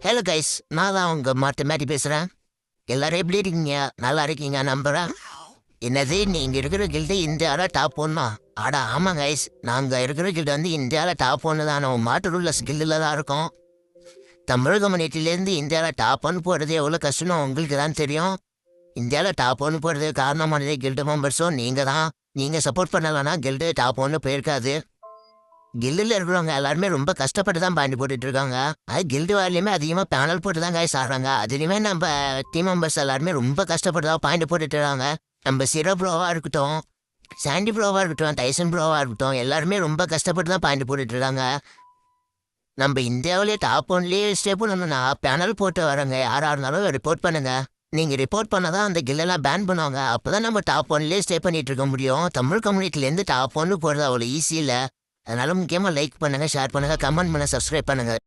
Hello guys, நான் தான் உங்க மாட்டி பேசுகிறேன். எல்லாரும் எப்படி இருக்கீங்க? நல்லா இருக்கீங்க நம்புகிறேன். என்னது நீங்க இருக்கிற கில்டு இந்தியாவில் டாப் ஒன்னா? ஆடா ஆமாம் கைஸ், நாங்கள் இருக்கிற கில்டு வந்து இந்தியாவில் டாப் ஒன்று தான். நம்ம மாட்டு ரூல்ல கில்டில் தான் இருக்கோம். தமிழ் கம்யூனிட்டிலேருந்து இந்தியாவில் டாப் ஒன்று போகிறது எவ்வளோ கஷ்டம்னு உங்களுக்கு தான் தெரியும். இந்தியாவில் டாப் ஒன்று போகிறது காரணமானதே கில்டு மெம்பர்ஸும் நீங்கள் தான். நீங்கள் சப்போர்ட் பண்ணலன்னா கில்டு டாப் ஒன்று போயிருக்காது. கில்டில் இருக்கிறவங்க எல்லாருமே ரொம்ப கஷ்டப்பட்டு தான் பாண்டி போட்டுட்டு இருக்காங்க. அது கில்டு வாரிலையுமே அதிகமாக பேனல் போட்டு தான் காய்ஸ் ஆடுறாங்க. அதுலேயுமே நம்ம டீம் மெம்பர்ஸ் எல்லாருமே ரொம்ப கஷ்டப்பட்டு தான் பாண்டி போட்டுட்டு இருக்காங்க. நம்ம சிரோ ப்ரோவாக இருக்கட்டும், சாண்டி ப்ரோவாக இருக்கட்டும், டைசன் ப்ரோவாக இருக்கட்டும், எல்லாருமே ரொம்ப கஷ்டப்பட்டு தான் பாண்டி போட்டுட்டு இருக்காங்க. நம்ம இந்தியாவிலே டாப் ஒன்லேயே ஸ்டே பண்ணணும்னா பேனல் போட்டு வரங்க யாராக இருந்தாலும் ரிப்போர்ட் பண்ணுங்க. நீங்கள் ரிப்போர்ட் பண்ணால் தான் அந்த கில்லெல்லாம் பேன் பண்ணுவாங்க. அப்போ தான் நம்ம டாப் ஒன்லேயே ஸ்டே பண்ணிட்டு இருக்க முடியும். தமிழ் கம்யூனிட்டிலேருந்து டாப் ஒன்று போகிறது அவ்வளோ ஈஸி இல்லை. அதனால முக்கியமாக லைக் பண்ணுங்கள், ஷேர் பண்ணுங்கள், கமெண்ட் பண்ணுங்கள், சப்ஸ்கிரைப் பண்ணுங்கள்.